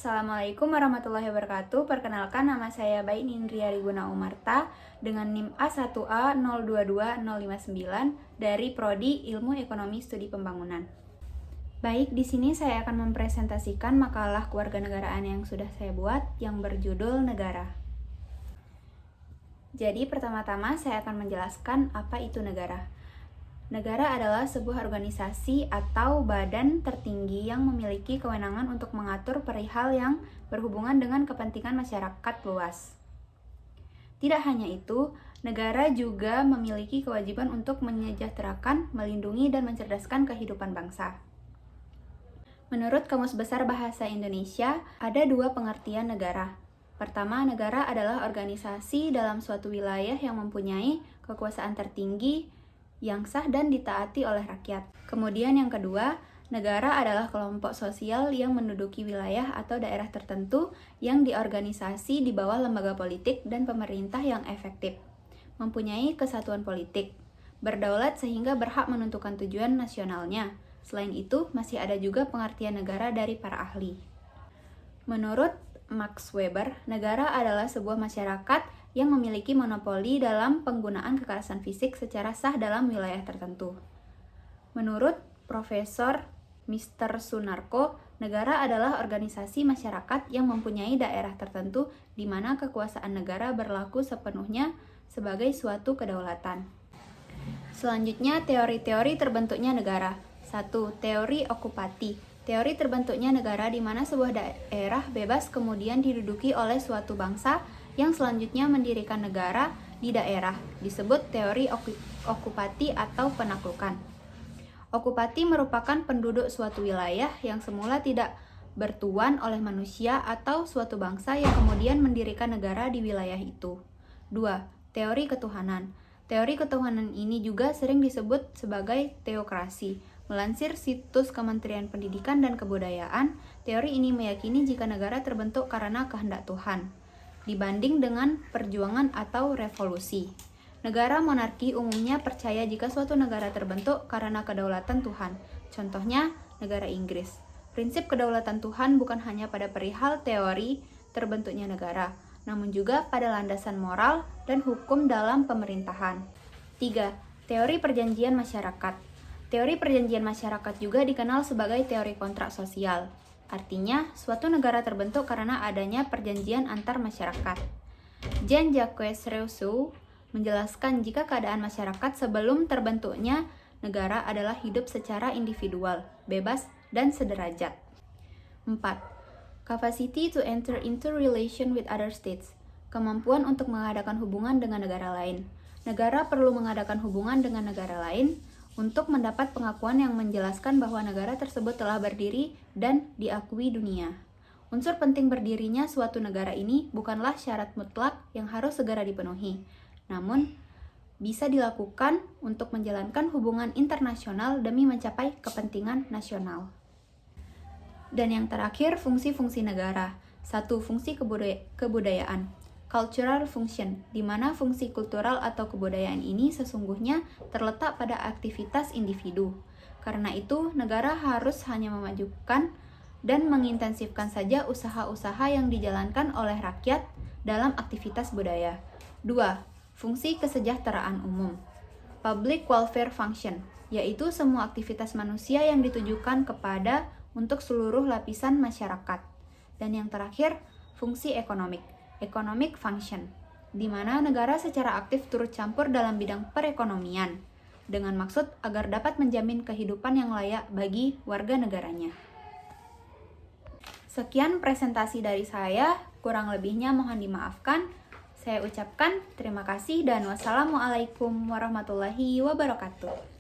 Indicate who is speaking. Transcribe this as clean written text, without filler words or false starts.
Speaker 1: Assalamualaikum warahmatullahi wabarakatuh. Perkenalkan, nama saya Bain Indria Riguna Umarta dengan NIM A1A022059 dari Prodi Ilmu Ekonomi Studi Pembangunan. Baik, di sini saya akan mempresentasikan makalah kewarganegaraan yang sudah saya buat yang berjudul Negara. Jadi, pertama-tama saya akan menjelaskan apa itu negara. Negara adalah sebuah organisasi atau badan tertinggi yang memiliki kewenangan untuk mengatur perihal yang berhubungan dengan kepentingan masyarakat luas. Tidak hanya itu, negara juga memiliki kewajiban untuk menyejahterakan, melindungi, dan mencerdaskan kehidupan bangsa. Menurut Kamus Besar Bahasa Indonesia, ada dua pengertian negara. Pertama, negara adalah organisasi dalam suatu wilayah yang mempunyai kekuasaan tertinggi yang sah dan ditaati oleh rakyat. Kemudian yang kedua, negara adalah kelompok sosial yang menduduki wilayah atau daerah tertentu yang diorganisasi di bawah lembaga politik dan pemerintah yang efektif, mempunyai kesatuan politik, berdaulat sehingga berhak menentukan tujuan nasionalnya. Selain itu, masih ada juga pengertian negara dari para ahli. Menurut Max Weber, negara adalah sebuah masyarakat yang memiliki monopoli dalam penggunaan kekerasan fisik secara sah dalam wilayah tertentu. Menurut Profesor Mr. Sunarko, negara adalah organisasi masyarakat yang mempunyai daerah tertentu di mana kekuasaan negara berlaku sepenuhnya sebagai suatu kedaulatan. Selanjutnya, teori-teori terbentuknya negara. 1. Teori okupati. Teori terbentuknya negara di mana sebuah daerah bebas kemudian diduduki oleh suatu bangsa yang selanjutnya mendirikan negara di daerah, disebut teori okupati atau penaklukan. Okupati merupakan penduduk suatu wilayah yang semula tidak bertuan oleh manusia atau suatu bangsa yang kemudian mendirikan negara di wilayah itu. 2. Teori ketuhanan. Teori ketuhanan ini juga sering disebut sebagai teokrasi. Melansir situs Kementerian Pendidikan dan Kebudayaan, teori ini meyakini jika negara terbentuk karena kehendak Tuhan, dibanding dengan perjuangan atau revolusi. Negara monarki umumnya percaya jika suatu negara terbentuk karena kedaulatan Tuhan. Contohnya, negara Inggris. Prinsip kedaulatan Tuhan bukan hanya pada perihal teori terbentuknya negara, namun juga pada landasan moral dan hukum dalam pemerintahan. 3. Teori perjanjian masyarakat. Teori perjanjian masyarakat juga dikenal sebagai teori kontrak sosial. Artinya, suatu negara terbentuk karena adanya perjanjian antar masyarakat. Jean-Jacques Rousseau menjelaskan jika keadaan masyarakat sebelum terbentuknya negara adalah hidup secara individual, bebas, dan sederajat. 4. Capacity to enter into relation with other states. Kemampuan untuk mengadakan hubungan dengan negara lain. Negara perlu mengadakan hubungan dengan negara lain untuk mendapat pengakuan yang menjelaskan bahwa negara tersebut telah berdiri dan diakui dunia. Unsur penting berdirinya suatu negara ini bukanlah syarat mutlak yang harus segera dipenuhi, namun bisa dilakukan untuk menjalankan hubungan internasional demi mencapai kepentingan nasional. Dan yang terakhir, fungsi-fungsi negara. 1. Fungsi kebudayaan. Cultural function, di mana fungsi kultural atau kebudayaan ini sesungguhnya terletak pada aktivitas individu. Karena itu, negara harus hanya memajukan dan mengintensifkan saja usaha-usaha yang dijalankan oleh rakyat dalam aktivitas budaya. 2. Fungsi kesejahteraan umum. Public welfare function, yaitu semua aktivitas manusia yang ditujukan kepada untuk seluruh lapisan masyarakat. Dan yang terakhir, fungsi ekonomik. Economic function, di mana negara secara aktif turut campur dalam bidang perekonomian, dengan maksud agar dapat menjamin kehidupan yang layak bagi warga negaranya. Sekian presentasi dari saya, kurang lebihnya mohon dimaafkan. Saya ucapkan terima kasih dan wassalamualaikum warahmatullahi wabarakatuh.